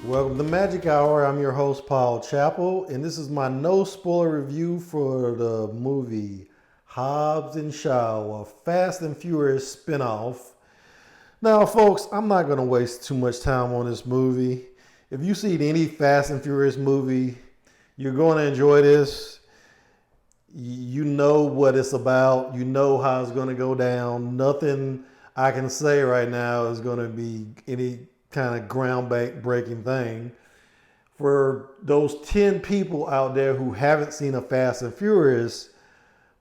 Welcome to Magic Hour. I'm your host, Paul Chappell, and this is my no spoiler review for the movie Hobbs and Shaw, a Fast and Furious spinoff. Now, folks, I'm not going to waste too much time on this movie. If you've seen any Fast and Furious movie, you're going to enjoy this. You know what it's about. You know how it's going to go down. Nothing I can say right now is going to be any kind of groundbreaking thing. For those 10 people out there who haven't seen a Fast and Furious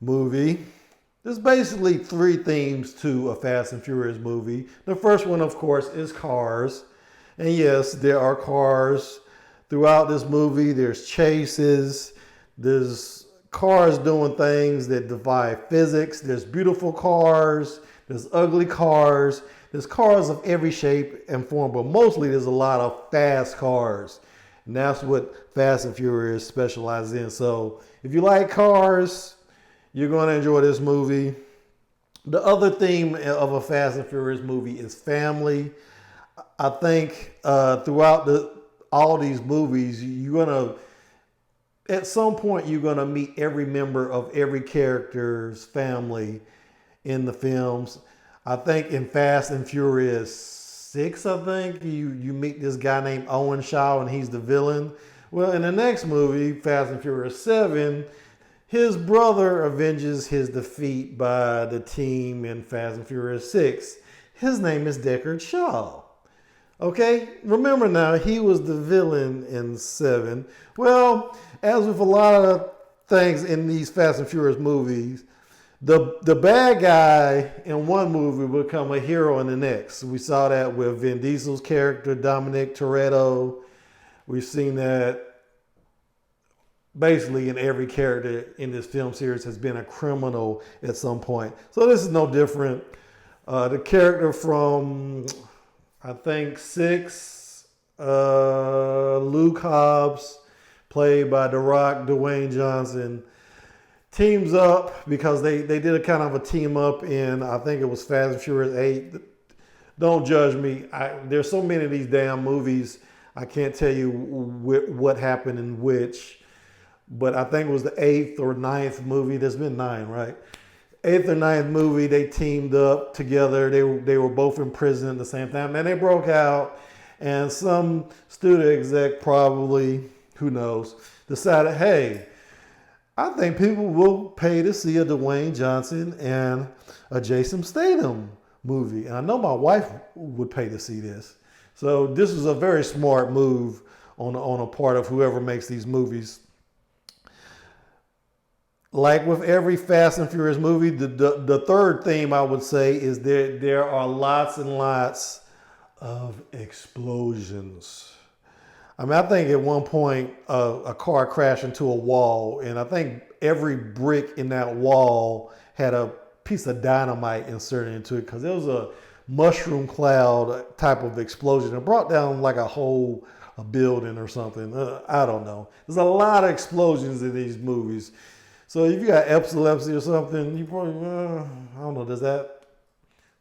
movie, there's basically three themes to a Fast and Furious movie. The first one, of course, is cars. And yes, there are cars throughout this movie. There's chases. There's cars doing things that defy physics. There's beautiful cars. There's ugly cars. There's cars of every shape and form, but mostly there's a lot of fast cars. And that's what Fast and Furious specializes in. So if you like cars, you're going to enjoy this movie. The other theme of a Fast and Furious movie is family. I think throughout all these movies, at some point, you're going to meet every member of every character's family in the films. I think in Fast and Furious 6, I think, you meet this guy named Owen Shaw, and he's the villain. Well, in the next movie, Fast and Furious 7, his brother avenges his defeat by the team in Fast and Furious 6. His name is Deckard Shaw. Okay, remember now, he was the villain in 7. Well, as with a lot of things in these Fast and Furious movies, the bad guy in one movie will become a hero in the next. We saw that with Vin Diesel's character, Dominic Toretto. We've seen that basically in every character in this film series has been a criminal at some point. So this is no different. The character from, I think, 6, Luke Hobbs, played by The Rock, Dwayne Johnson, teams up because they did a kind of a team up in, I think it was Fast and Furious 8. Don't judge me. There's so many of these damn movies, I can't tell you what happened in which, but I think it was the 8th or 9th movie. There's been 9, right? 8th or 9th movie, they teamed up together. They were both in prison at the same time. Then they broke out, and some studio exec probably, who knows, decided, hey, I think people will pay to see a Dwayne Johnson and a Jason Statham movie. And I know my wife would pay to see this. So this is a very smart move on a part of whoever makes these movies. Like with every Fast and Furious movie, the third theme I would say is there are lots and lots of explosions. I mean, I think at one point a car crashed into a wall, and I think every brick in that wall had a piece of dynamite inserted into it because it was a mushroom cloud type of explosion. It brought down like a building or something. I don't know. There's a lot of explosions in these movies. So if you got epilepsy or something, you probably, I don't know, the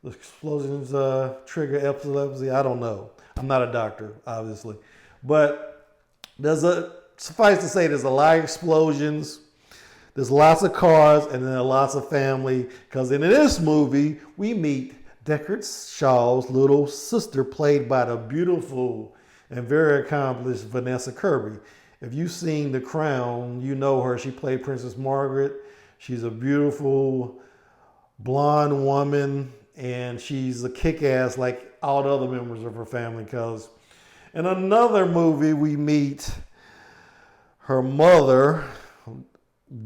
explosions trigger epilepsy? I don't know. I'm not a doctor, obviously. But suffice to say, there's a lot of explosions, there's lots of cars, and then lots of family. Because in this movie, we meet Deckard Shaw's little sister, played by the beautiful and very accomplished Vanessa Kirby. If you've seen The Crown, you know her. She played Princess Margaret. She's a beautiful blonde woman, and she's a kick-ass like all the other members of her family. Because in another movie, we meet her mother,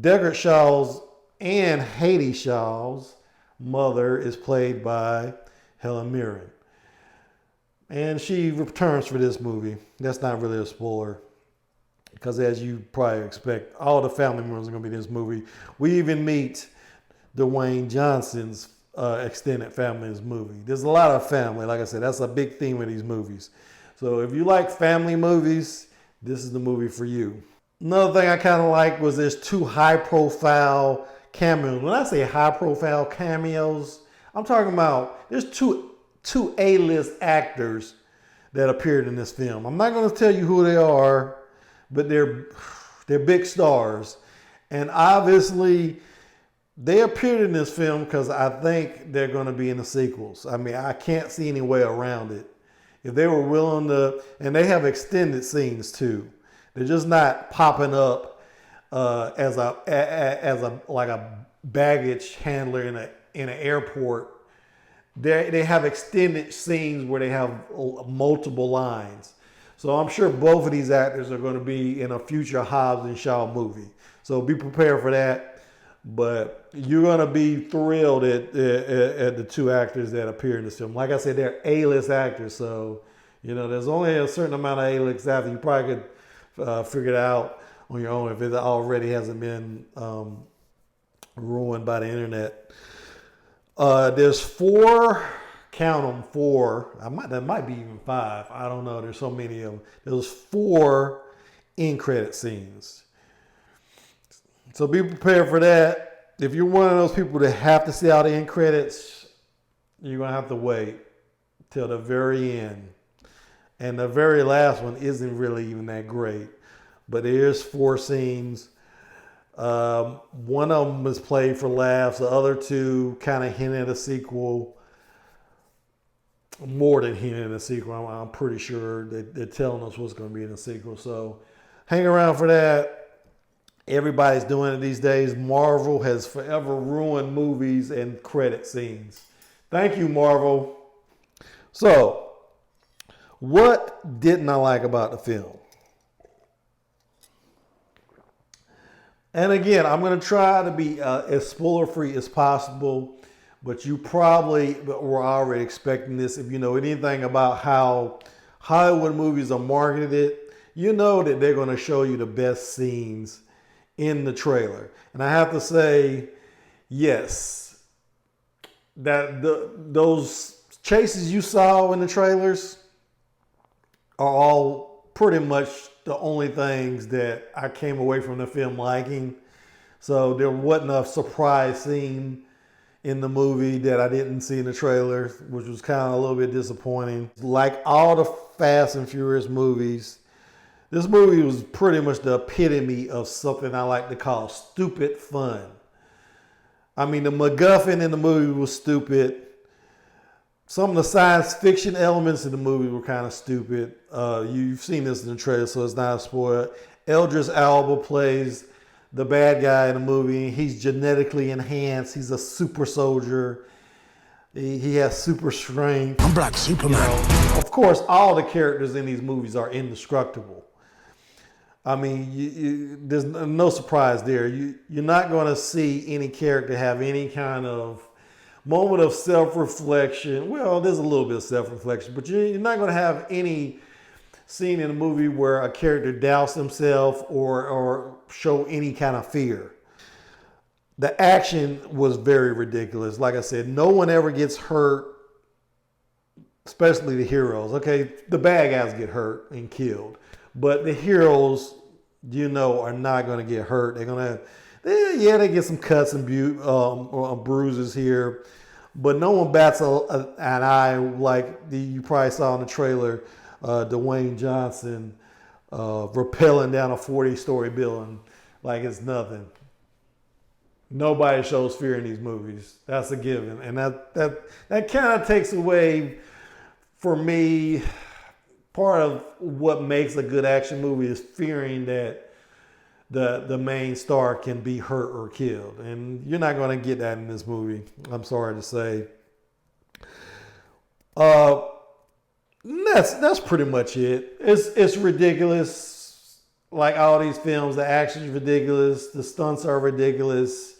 Deckard Shaw's and Haiti Shaw's mother is played by Helen Mirren. And she returns for this movie. That's not really a spoiler, because as you probably expect, all the family members are going to be in this movie. We even meet Dwayne Johnson's extended family in this movie. There's a lot of family. Like I said, that's a big theme of these movies. So if you like family movies, this is the movie for you. Another thing I kind of like was there's 2 high-profile cameos. When I say high-profile cameos, I'm talking about there's two A-list actors that appeared in this film. I'm not going to tell you who they are, but they're big stars. And obviously, they appeared in this film because I think they're going to be in the sequels. I mean, I can't see any way around it. If they were willing to, and they have extended scenes too. They're just not popping up as a like a baggage handler in an airport. They have extended scenes where they have multiple lines. So I'm sure both of these actors are going to be in a future Hobbs and Shaw movie. So be prepared for that. But you're going to be thrilled at the two actors that appear in this film. Like I said, they're A-list actors. So, there's only a certain amount of A-list actors. You probably could figure it out on your own if it already hasn't been ruined by the internet. There's 4, count them, 4. That might be even 5. I don't know. There's so many of them. There's 4 end credit scenes. So be prepared for that. If you're one of those people that have to see all the end credits, you're going to have to wait till the very end. And the very last one isn't really even that great. But there's 4 scenes. One of them is played for laughs. The other 2 kind of hint at a sequel. More than hint at a sequel. I'm pretty sure they're telling us what's going to be in the sequel. So hang around for that. Everybody's doing it these days. Marvel has forever ruined movies and credit scenes. Thank you, Marvel. So, what didn't I like about the film? And again, I'm going to try to be as spoiler-free as possible, but you probably were already expecting this. If you know anything about how Hollywood movies are marketed, you know that they're going to show you the best scenes in the trailer. And I have to say, yes, that those chases you saw in the trailers are all pretty much the only things that I came away from the film liking. So there wasn't a surprise scene in the movie that I didn't see in the trailer, which was kind of a little bit disappointing. Like all the Fast and Furious movies, this movie was pretty much the epitome of something I like to call stupid fun. I mean, the MacGuffin in the movie was stupid. Some of the science fiction elements in the movie were kind of stupid. You've seen this in the trailer, so it's not a spoiler. Idris Elba plays the bad guy in the movie. He's genetically enhanced. He's a super soldier. He has super strength. I'm Black Superman. Of course, all the characters in these movies are indestructible. I mean, there's no surprise there. You're not going to see any character have any kind of moment of self-reflection. Well, there's a little bit of self-reflection, but you're not going to have any scene in a movie where a character doubts himself or show any kind of fear. The action was very ridiculous. Like I said, no one ever gets hurt, especially the heroes. Okay, the bad guys get hurt and killed, but the heroes, are not going to get hurt. They're going to, they get some cuts and bruises here, but no one bats an eye like you probably saw in the trailer, Dwayne Johnson rappelling down a 40-story building like it's nothing. Nobody shows fear in these movies. That's a given. And that kind of takes away, for me, part of what makes a good action movie is fearing that the main star can be hurt or killed. And you're not going to get that in this movie, I'm sorry to say. That's pretty much it. It's ridiculous. Like all these films, the action's ridiculous. The stunts are ridiculous.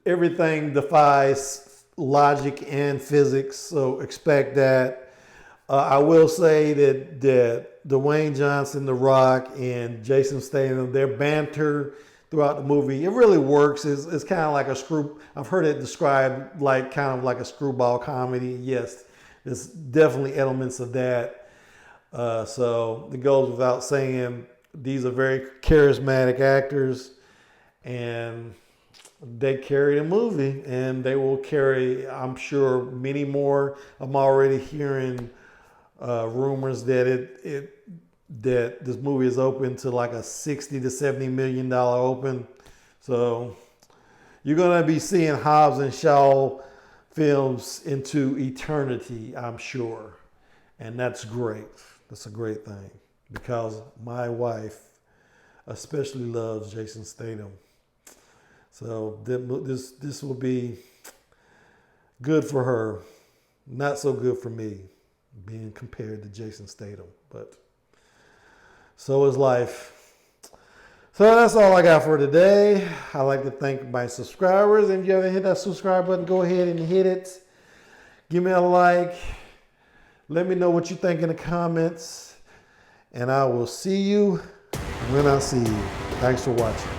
Everything defies logic and physics, so expect that. I will say that Dwayne Johnson, The Rock, and Jason Statham, their banter throughout the movie, it really works. It's kind of like I've heard it described like kind of like a screwball comedy. Yes, there's definitely elements of that. So it goes without saying, these are very charismatic actors, and they carry the movie, and they will carry, I'm sure, many more. I'm already hearing rumors that that this movie is open to like a $60 to $70 million open. So you're gonna be seeing Hobbs and Shaw films into eternity, I'm sure, and that's great. That's a great thing because my wife especially loves Jason Statham. So this will be good for her, not so good for me, being compared to Jason Statham, but so is life. So that's all I got for today. I'd like to thank my subscribers. And if you haven't hit that subscribe button, go ahead and hit it. Give me a like. Let me know what you think in the comments. And I will see you when I see you. Thanks for watching.